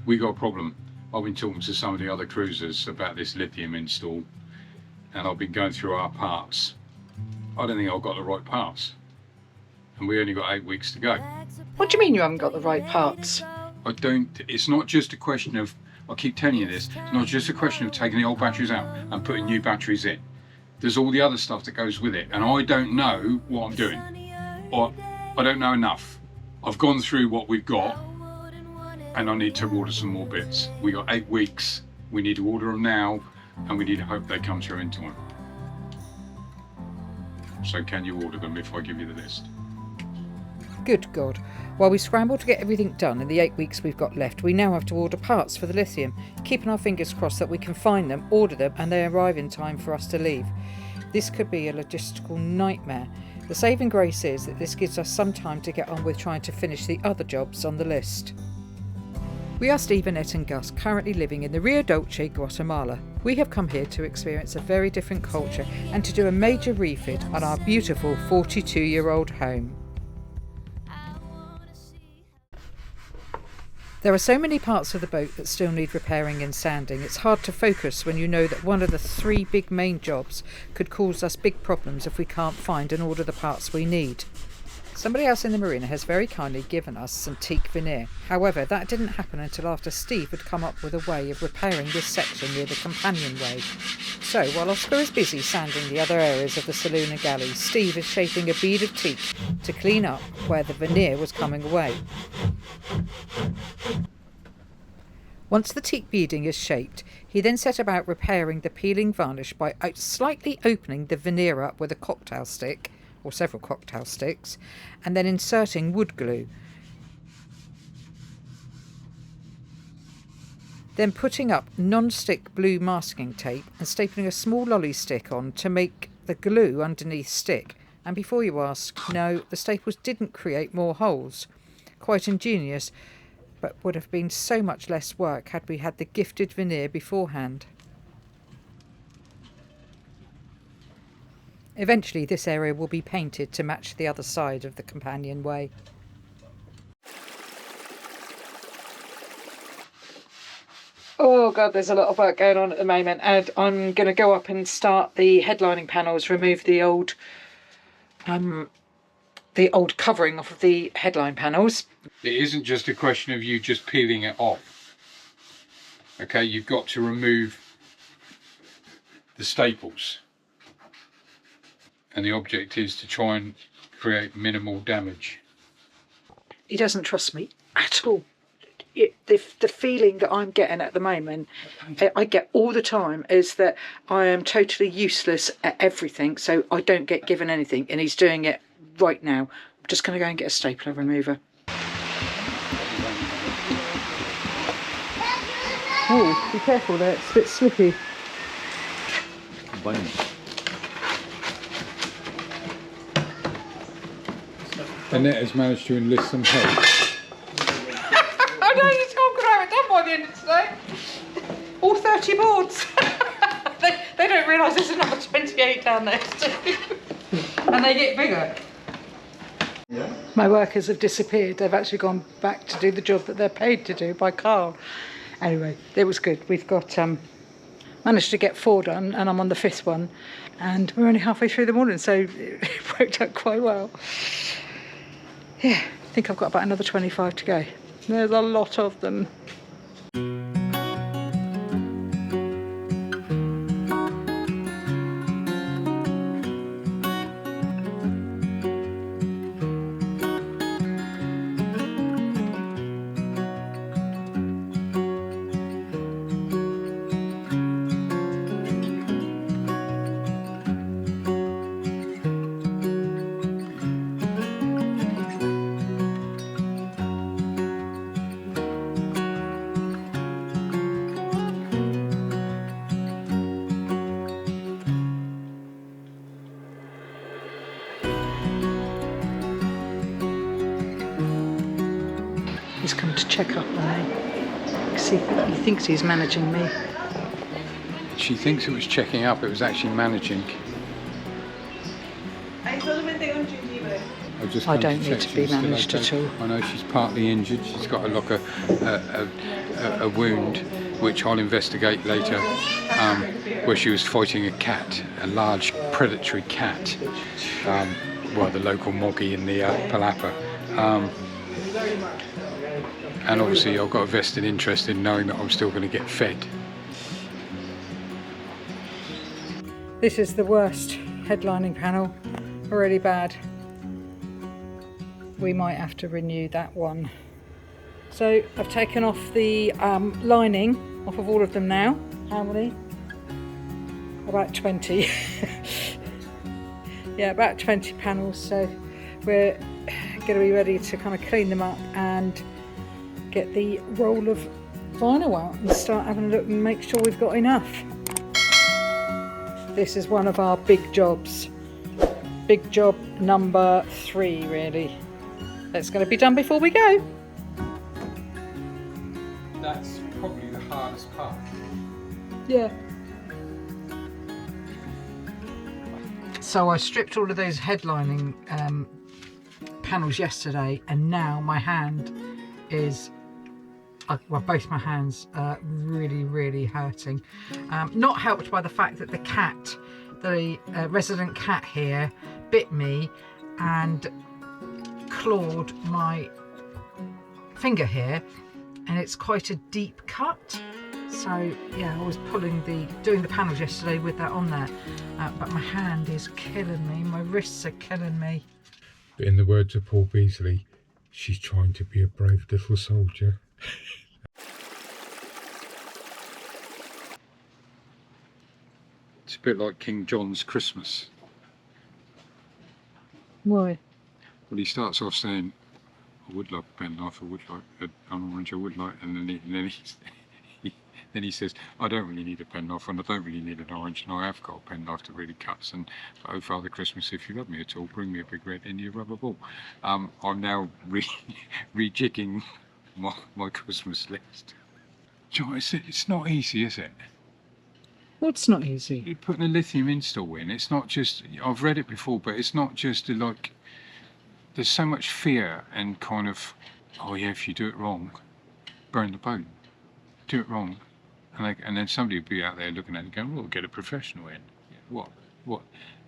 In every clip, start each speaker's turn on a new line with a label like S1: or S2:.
S1: We got a problem. I've been talking to some of the other cruisers about this lithium install, and I've been going through our parts. I don't think I've got the right parts, and we only got 8 weeks to go.
S2: What do you mean you haven't got the right parts?
S1: It's not just a question of, I keep telling you this, it's not just a question of taking the old batteries out and putting new batteries in. There's all the other stuff that goes with it, and I don't know what I'm doing, or I don't know enough. I've gone through what we've got, and I need to order some more bits. We got 8 weeks, we need to order them now, and we need to hope they come through in time. So can you order them if I give you the list?
S3: Good God. While we scramble to get everything done in the 8 weeks we've got left, we now have to order parts for the lithium, keeping our fingers crossed that we can find them, order them, and they arrive in time for us to leave. This could be a logistical nightmare. The saving grace is that this gives us some time to get on with trying to finish the other jobs on the list. We are Steve, Annette and Gus, currently living in the Rio Dulce, Guatemala. We have come here to experience a very different culture and to do a major refit on our beautiful 42-year-old home. There are so many parts of the boat that still need repairing and sanding. It's hard to focus when you know that one of the 3 big main jobs could cause us big problems if we can't find and order the parts we need. Somebody else in the marina has very kindly given us some teak veneer. However, that didn't happen until after Steve had come up with a way of repairing this section near the Companionway. So, while Oscar is busy sanding the other areas of the saloon and galley, Steve is shaping a bead of teak to clean up where the veneer was coming away. Once the teak beading is shaped, he then set about repairing the peeling varnish by slightly opening the veneer up with a cocktail stick, or several cocktail sticks, and then inserting wood glue. Then putting up non-stick blue masking tape and stapling a small lolly stick on to make the glue underneath stick. And before you ask, no, the staples didn't create more holes. Quite ingenious, but would have been so much less work had we had the gifted veneer beforehand. Eventually this area will be painted to match the other side of the Companionway. Oh God, there's a lot of work going on at the moment, and I'm going to go up and start the headlining panels, remove the old covering off of the headline panels.
S1: It isn't just a question of you just peeling it off. Okay, you've got to remove the staples. And the object is to try and create minimal damage.
S2: He doesn't trust me at all. The feeling that I'm getting at the moment, I get all the time, is that I am totally useless at everything, so I don't get given anything, and he's doing it right now. I'm just going to go and get a stapler remover. Oh, be careful there, it's a bit slippy.
S1: Annette has managed to enlist some help.
S2: I know, you told me I have it done by the end of today. All 30 boards. they don't realise there's another 28 down there too. And they get bigger. Yeah. My workers have disappeared. They've actually gone back to do the job that they're paid to do by Carl. Anyway, it was good. We've got managed to get 4 done, and I'm on the 5th one. And we're only halfway through the morning, so it worked out quite well. Yeah, I think I've got about another 25 to go. There's a lot of them. He's come to check up on me. See, he thinks he's managing me.
S1: She thinks it was checking up, it was actually managing. I've just
S3: I
S1: come
S3: don't need
S1: check
S3: to be
S1: she's still
S3: managed at all.
S1: I know she's partly injured. She's got a wound, which I'll investigate later, where she was fighting a cat, a large predatory cat. Well, the local moggy in the Palapa. And obviously I've got a vested interest in knowing that I'm still going to get fed.
S3: This is the worst headlining panel, really bad. We might have to renew that one. So I've taken off the lining off of all of them now. How many? About 20. Yeah, about 20 panels. So we're going to be ready to kind of clean them up and get the roll of vinyl out and start having a look and make sure we've got enough. This is one of our big jobs. Big job number 3, really. That's going to be done before we go.
S1: That's probably the hardest part.
S3: Yeah. So I stripped all of those headlining panels yesterday, and now my hand is, well, both my hands are really hurting. Not helped by the fact that the cat, the resident cat here, bit me and clawed my finger here, and it's quite a deep cut. So yeah, I was doing the panels yesterday with that on there, but my hand is killing me, my wrists are killing me.
S1: But in the words of Paul Beasley, she's trying to be a brave little soldier. It's a bit like King John's Christmas.
S3: Why?
S1: Well, he starts off saying, I would like a penknife, I would like an orange, I would like, and then he says, I don't really need a penknife, and I don't really need an orange, and I have got a penknife that really cuts, and oh Father Christmas, if you love me at all, bring me a big red India rubber ball. I'm now rejigging my Christmas list. Do you know, it's not easy, is it?
S3: What's not easy?
S1: You're putting a lithium install in. It's not just, I've read it before, but it's not just like, there's so much fear and kind of, oh yeah, if you do it wrong, burn the boat. Do it wrong. And then somebody would be out there looking at it going, well, get a professional in. What?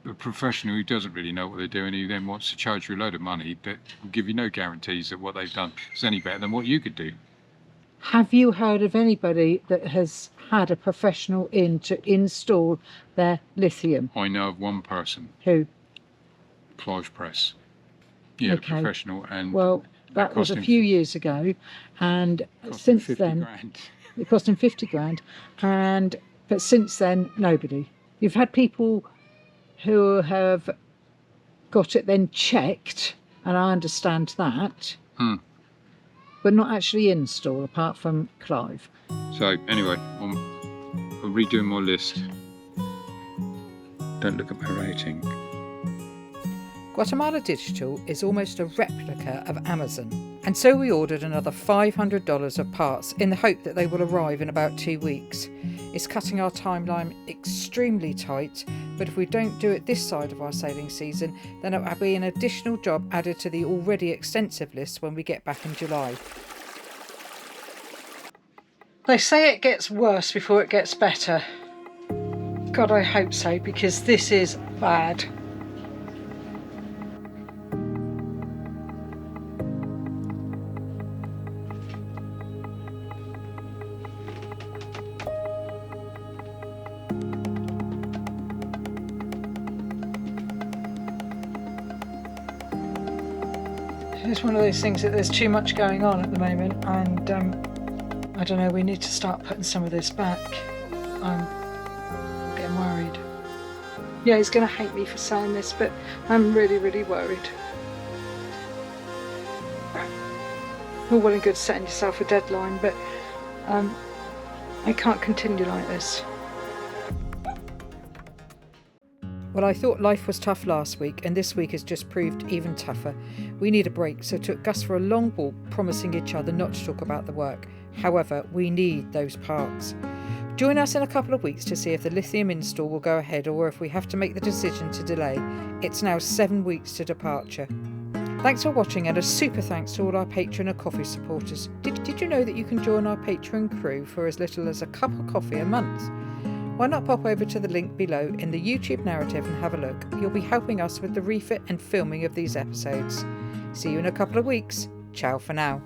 S1: A professional who doesn't really know what they're doing, who then wants to charge you a load of money, but will give you no guarantees that what they've done is any better than what you could do.
S3: Have you heard of anybody that has had a professional in to install their lithium?
S1: I know of one person.
S3: Who?
S1: Clive Press. Yeah,
S3: Okay.
S1: Professional. And
S3: well, that was a few years ago, and since then
S1: grand.
S3: it cost him 50 grand, but since then nobody. You've had people who have got it then checked, and I understand that, but not actually install, apart from Clive.
S1: So anyway, I'm redoing my list. Don't look at my rating.
S3: Guatemala Digital is almost a replica of Amazon, and so we ordered another $500 of parts in the hope that they will arrive in about 2 weeks. It's cutting our timeline extremely tight, but if we don't do it this side of our sailing season, then it will be an additional job added to the already extensive list when we get back in July. They say it gets worse before it gets better. God, I hope so, because this is bad. It's one of those things that there's too much going on at the moment, and I don't know, we need to start putting some of this back. I'm getting worried. Yeah, he's going to hate me for saying this, but I'm really worried. All well and good setting yourself a deadline, but I can't continue like this. Well, I thought life was tough last week, and this week has just proved even tougher. We need a break, so took Gus for a long walk, promising each other not to talk about the work. However, we need those parts. Join us in a couple of weeks to see if the lithium install will go ahead or if we have to make the decision to delay. It's now 7 weeks to departure. Thanks for watching, and a super thanks to all our Patreon and coffee supporters. Did you know that you can join our Patreon crew for as little as a cup of coffee a month? Why not pop over to the link below in the YouTube narrative and have a look? You'll be helping us with the refit and filming of these episodes. See you in a couple of weeks. Ciao for now.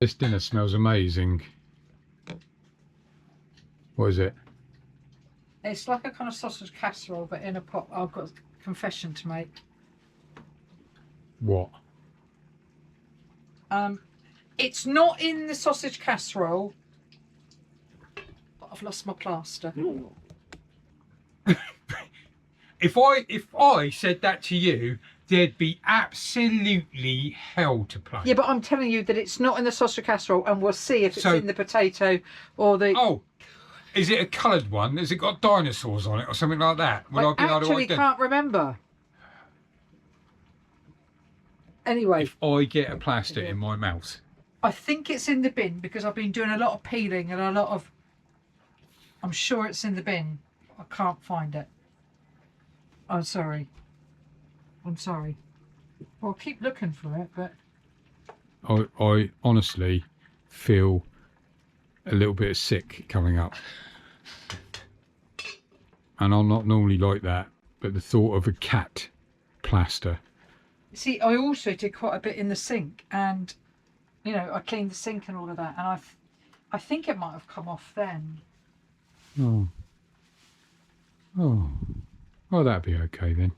S1: This dinner smells amazing. What is it?
S3: It's like a kind of sausage casserole, but in a pot. I've got a confession to make.
S1: What?
S3: It's not in the sausage casserole, but I've lost my plaster.
S1: If I said that to you, there'd be absolutely hell to play.
S3: Yeah, but I'm telling you that it's not in the sausage casserole, and we'll see if it's in the potato or the...
S1: Oh, is it a coloured one? Has it got dinosaurs on it or something like that? Would I be able to
S3: actually can't remember. Anyway.
S1: If I get a plaster in my mouth.
S3: I think it's in the bin because I've been doing a lot of peeling and a lot of... I'm sure it's in the bin. I can't find it. I'm sorry. I'm sorry. Well, I'll keep looking for it, but...
S1: I honestly feel a little bit sick coming up. And I'm not normally like that, but the thought of a cat plaster...
S3: See, I also did quite a bit in the sink, and you know, I cleaned the sink and all of that, and I think it might have come off then.
S1: Oh, that'd be okay then.